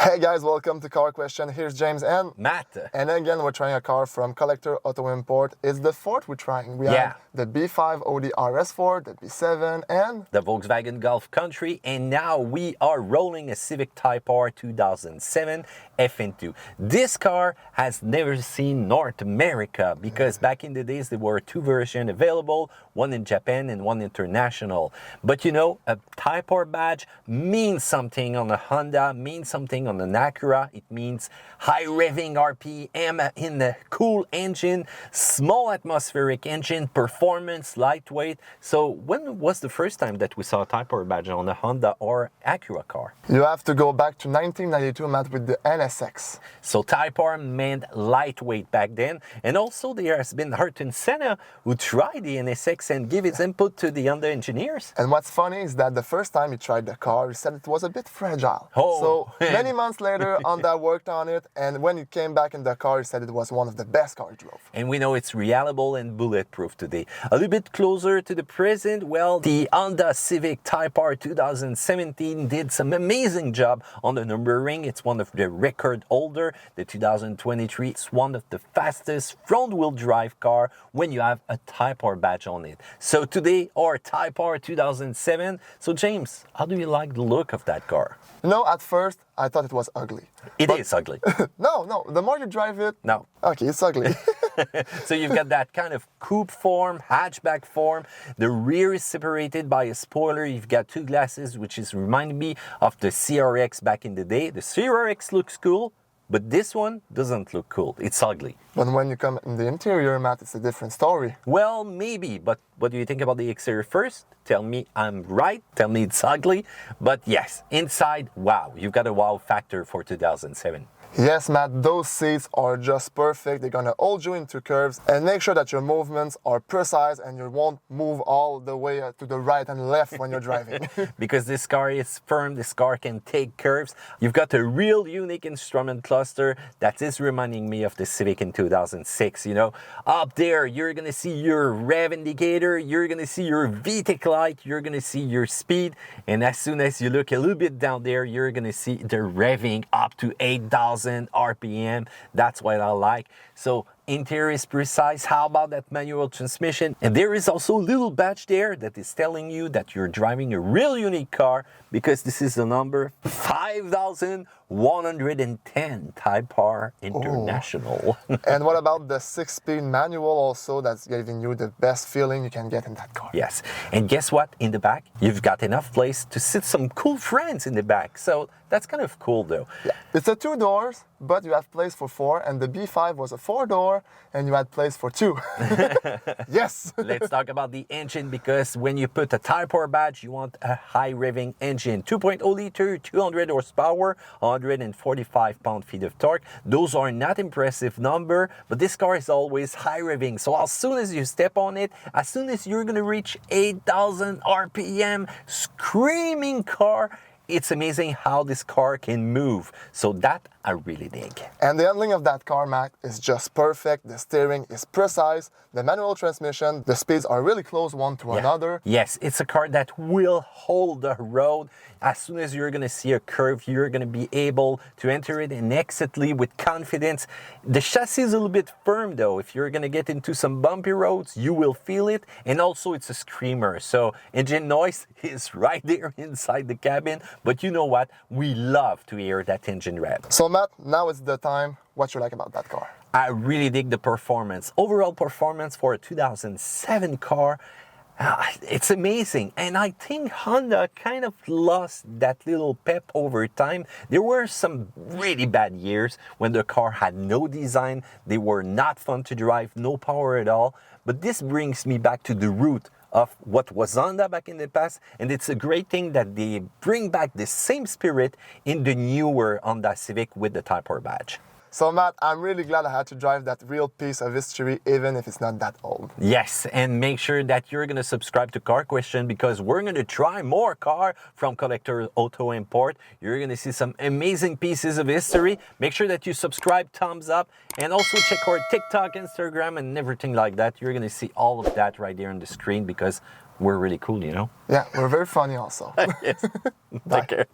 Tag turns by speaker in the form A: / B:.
A: Hey guys, welcome to Car Question. Here's James and
B: Matt.
A: And again, we're trying a car from Collector Auto Import. It's the Ford we're trying. We have the B5 Audi RS4, the B7, and
B: the Volkswagen Golf Country. And now we are rolling a Civic Type R 2007 FN2. This car has never seen North America because back in the days there were two versions available, one in Japan and one international. But you know, a Type R badge means something on a Honda, means something on an Acura. It means high revving RPM in the cool engine, small atmospheric engine, performance, lightweight. So when was the first time that we saw a Type R badge on a Honda or Acura car?
A: You have to go back to 1992, Matt, with the NSX.
B: So Type R meant lightweight back then. And also there has been Ayrton Senna who tried the NSX and gave his input to the Honda engineers.
A: And what's funny is that the first time he tried the car, he said it was a bit fragile.
B: Oh.
A: So many months later, Honda worked on it. And when he came back in the car, he said it was one of the best cars he drove.
B: And we know it's reliable and bulletproof today. A little bit closer to the present, well, the Honda Civic Type R 2017 did some amazing job on the numbering. It's one of the record holder. The 2023 is one of the fastest front-wheel drive car when you have a Type R badge on it. So today, our Type R 2007. So James, how do you like the look of that car?
A: You know, at first, I thought it was ugly.
B: It is ugly.
A: No, the more you drive it...
B: No.
A: Okay, it's ugly.
B: So you've got that kind of coupe form, hatchback form. The rear is separated by a spoiler. You've got two glasses, which is reminding me of the CRX back in the day. The CRX looks cool, but this one doesn't look cool. It's ugly.
A: But when you come in the interior, Matt, it's a different story.
B: Well, maybe, but what do you think about the exterior first? Tell me I'm right. Tell me it's ugly. But yes, inside, wow, you've got a wow factor for 2007.
A: Yes, Matt, those seats are just perfect. They're gonna hold you into curves and make sure that your movements are precise and you won't move all the way to the right and left when you're driving.
B: Because this car is firm, this car can take curves. You've got a real unique instrument cluster that is reminding me of the Civic in 2006. You know, up there, you're gonna see your rev indicator, you're gonna see your VTEC light, you're gonna see your speed, and as soon as you look a little bit down there, you're gonna see the revving up to 8,000 RPM. That's what I like. So interior is precise. How about that manual transmission? And there is also a little badge there that is telling you that you're driving a real unique car, because this is the number 5110 Type R International.
A: And what about the 6-speed manual also? That's giving you the best feeling you can get in that car.
B: Yes. And guess what? In the back, you've got enough place to sit some cool friends in the back. So that's kind of cool though.
A: Yeah. It's a 2 doors, but you have place for 4, and the B5 was a 4-door and you had place for 2. Yes.
B: Let's talk about the engine, because when you put a Type R badge, you want a high revving engine. 2.0 liter, 200 horsepower, 145 pound-feet of torque. Those are not impressive number, but this car is always high revving. So as soon as you step on it, as soon as you're gonna reach 8,000 RPM, screaming car, it's amazing how this car can move. So that I really dig.
A: And the handling of that car, Mac, is just perfect. The steering is precise. The manual transmission, the speeds are really close one to another.
B: Yes, it's a car that will hold the road. As soon as you're gonna see a curve, you're gonna be able to enter it and exit with confidence. The chassis is a little bit firm though. If you're gonna get into some bumpy roads, you will feel it. And also it's a screamer. So engine noise is right there inside the cabin. But you know what? We love to hear that engine rev.
A: So Matt, now is the time. What you like about that car?
B: I really dig the performance. Overall performance for a 2007 car, it's amazing. And I think Honda kind of lost that little pep over time. There were some really bad years when the car had no design. They were not fun to drive, no power at all. But this brings me back to the root of what was Honda back in the past, and it's a great thing that they bring back the same spirit in the newer Honda Civic with the Type R badge.
A: So Matt, I'm really glad I had to drive that real piece of history, even if it's not that old.
B: Yes, and make sure that you're going to subscribe to Car Question, because we're going to try more car from Collector Auto Import. You're going to see some amazing pieces of history. Make sure that you subscribe, thumbs up, and also check our TikTok, Instagram, and everything like that. You're going to see all of that right there on the screen, because we're really cool, you know?
A: Yeah, we're very funny also.
B: Yes. Take care.